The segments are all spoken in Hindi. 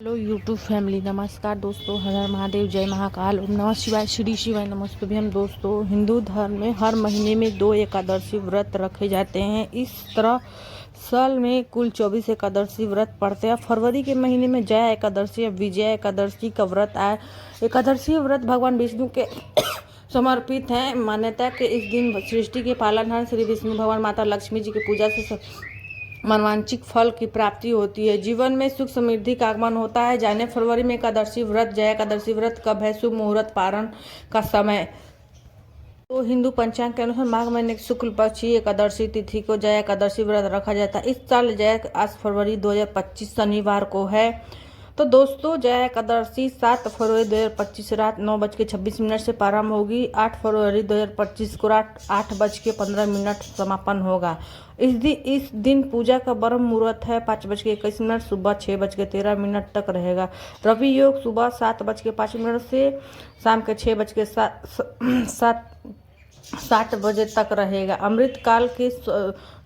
हेलो यूट्यूब फैमिली, नमस्कार दोस्तों। हर हर महादेव, जय महाकाल, ओम नमः शिवाय, श्री शिवाय नमस्तुभ्यम। हम दोस्तों, हिंदू धर्म में हर महीने में 2 एकादशी व्रत रखे जाते हैं। इस तरह साल में कुल 24 एकादशी व्रत पड़ते हैं। फरवरी के महीने में जया एकादशी या विजया एकादशी का व्रत आए। एकादशी व्रत भगवान विष्णु के समर्पित है। मान्यता के इस दिन सृष्टि के पालनहार श्री विष्णु भगवान, माता लक्ष्मी जी की पूजा से मनवांछित फल की प्राप्ति होती है। जीवन में सुख समृद्धि का आगमन होता है। जाने फरवरी में एकादशी व्रत, जया एकादशी व्रत कब है, शुभ मुहूर्त, पारण का समय। तो हिंदू पंचांग के अनुसार माघ महीने की शुक्ल पक्ष की एकादशी तिथि को जया एकादशी व्रत रखा जाता है। इस साल जया 8 फरवरी 2025 शनिवार को है। तो दोस्तों, जया एकादशी 7 फरवरी 2025 रात 9:26 से प्रारंभ होगी। 8 फरवरी 2025 को रात 8:15 समापन होगा। इस दिन पूजा का ब्रह्म मुहूर्त है 5:21, सुबह 6:13 तक रहेगा। रवि योग सुबह 7:05 से शाम के 6:60 बजे तक रहेगा। अमृत काल के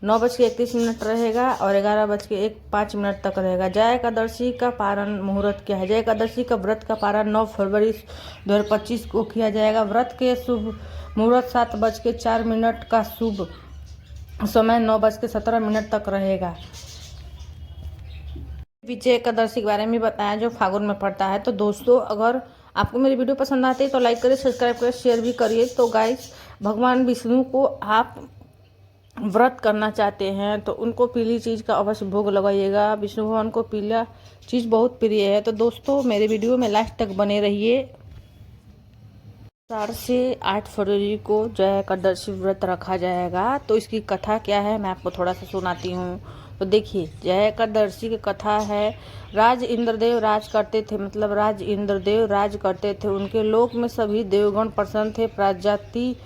9:31 रहेगा और 11:05 तक रहेगा। जया एकादशी का पारण मुहूर्त क्या है? जया एकादशी का व्रत का पारण 9 फरवरी 2025 को किया जाएगा। व्रत के शुभ मुहूर्त 7:04 का शुभ समय 9:17 तक रहेगा। विजय एकादशी के बारे में बताया जो फागुन में पड़ता है। तो दोस्तों, अगर आपको मेरी वीडियो पसंद आती है तो लाइक करिए, सब्सक्राइब करिए, शेयर भी करिए। तो गाइस, भगवान विष्णु को आप व्रत करना चाहते हैं तो उनको पीली चीज़ का अवश्य भोग लगाइएगा। विष्णु भगवान को पीला चीज़ बहुत प्रिय है। तो दोस्तों, मेरे वीडियो में लास्ट तक बने रहिए। 4 से 8 फरवरी को जया एकादशी व्रत रखा जाएगा। तो इसकी कथा क्या है, मैं आपको थोड़ा सा सुनाती हूँ। तो देखिए, जया एकादशी की कथा है। राज इंद्रदेव राज करते थे, मतलब राज इंद्रदेव राज करते थे। उनके लोक में सभी देवगण प्रसन्न थे। प्राजाति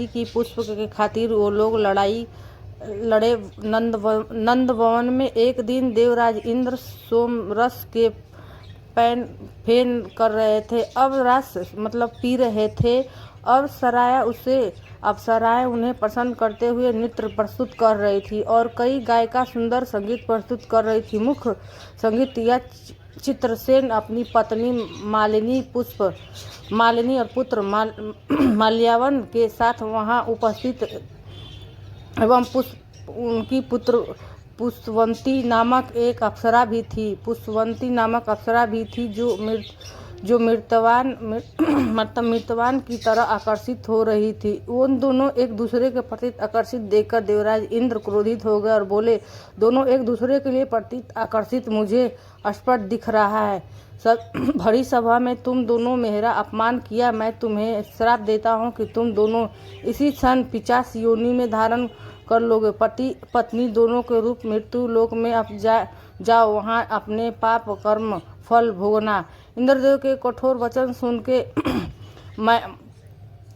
की पुष्प के खातिर वो लोग लड़े। नंदवन में एक दिन देवराज इंद्र सोमरस के फेन कर रहे थे। अब रस मतलब पी रहे थे। अप्सराएं उन्हें प्रसन्न करते हुए नृत्य प्रस्तुत कर रही थी और कई गायिका सुंदर संगीत प्रस्तुत कर रही थी। मुख्य संगीत या चित्रसेन अपनी पत्नी मालिनी और पुत्र माल्यावन के साथ वहां उपस्थित एवं उनकी पुत्र पुष्पवंती नामक अप्सरा भी थी जो मृतवान की तरह आकर्षित हो रही थी। उन दोनों एक दूसरे के प्रति आकर्षित देखकर देवराज इंद्र क्रोधित हो गए और बोले, दोनों एक दूसरे के लिए प्रति आकर्षित मुझे स्पष्ट दिख रहा है। भरी सभा में तुम दोनों मेरा अपमान किया। मैं तुम्हें श्राप देता हूँ कि तुम दोनों इसी क्षण 50 योनि में धारण कर लोगे। पति पत्नी दोनों के रूप मृत्यु लोक में अब जाओ, वहाँ अपने पाप कर्म फल भोगना। इंद्रदेव के कठोर वचन सुन के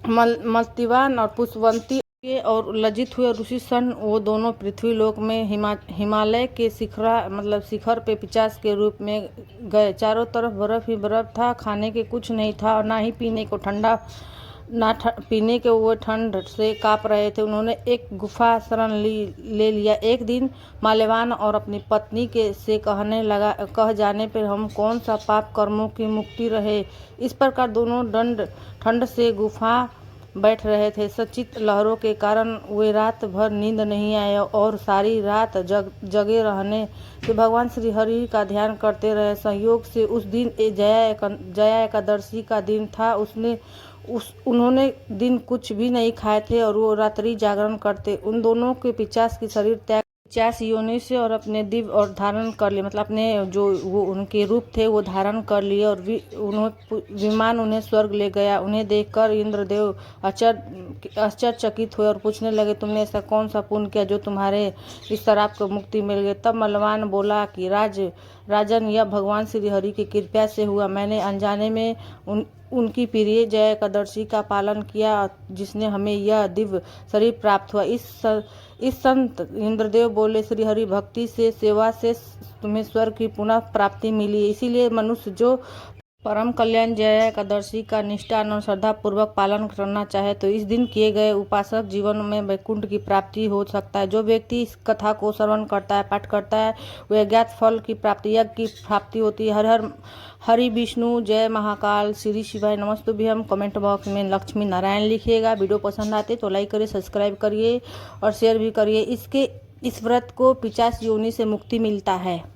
मल्तिवान और पुष्पवंती और लज्जित हुए ऋषि सन वो दोनों पृथ्वी लोक में हिमालय के शिखर पे 50 के रूप में गए। चारों तरफ बर्फ ही बर्फ था। खाने के कुछ नहीं था और ना ही पीने को पीने के वो ठंड से कांप रहे थे। उन्होंने एक गुफा शरण ले लिया। एक दिन माल्यवान और अपनी पत्नी से कह जाने पर हम कौन सा पाप कर्मों की मुक्ति रहे। इस प्रकार दोनों ठंड से गुफा बैठ रहे थे। सचित लहरों के कारण वे रात भर नींद नहीं आए और सारी रात जगे रहने से भगवान श्री हरि का ध्यान करते रहे। संयोग से उस दिन जया एकादशी का दिन था। उन्होंने दिन कुछ भी नहीं खाए थे और वो रात्रि जागरण करते। उन दोनों के 50 की शरीर त्याग 50 योनि से और अपने दिव्य और धारण कर लिए, मतलब अपने जो वो उनके रूप थे वो धारण कर लिए और विमान उन्हें स्वर्ग ले गया। उन्हें देखकर इंद्रदेव आश्चर्यचकित हुए और पूछने लगे, तुमने ऐसा कौन सा पुण्य किया जो तुम्हारे इस श्राप को मुक्ति मिल गई। तब मल्लवान बोला कि राजन, यह भगवान श्री हरि की कृपा से हुआ। मैंने अनजाने में उनकी प्रिय जया एकादशी का पालन किया जिसने हमें यह दिव्य शरीर प्राप्त हुआ। इस संत इंद्रदेव बोले, श्री हरि भक्ति से सेवा से तुम्हें स्वर्ग की पुनः प्राप्ति मिली। इसीलिए मनुष्य जो परम कल्याण जया एकादशी का निष्ठान और श्रद्धापूर्वक पालन करना चाहे तो इस दिन किए गए उपासक जीवन में वैकुंठ की प्राप्ति हो सकता है। जो व्यक्ति इस कथा को श्रवण करता है, पाठ करता है, वह ज्ञात फल की प्राप्ति, यज्ञ की प्राप्ति होती है। हर हर हरि विष्णु, जय महाकाल, श्री शिवाय नमस्तुभ्यम। कमेंट बॉक्स में लक्ष्मी नारायण लिखिएगा। वीडियो पसंद आते तो लाइक करिए, सब्सक्राइब करिए और शेयर भी करिए। इस व्रत को 50 योनि से मुक्ति मिलता है।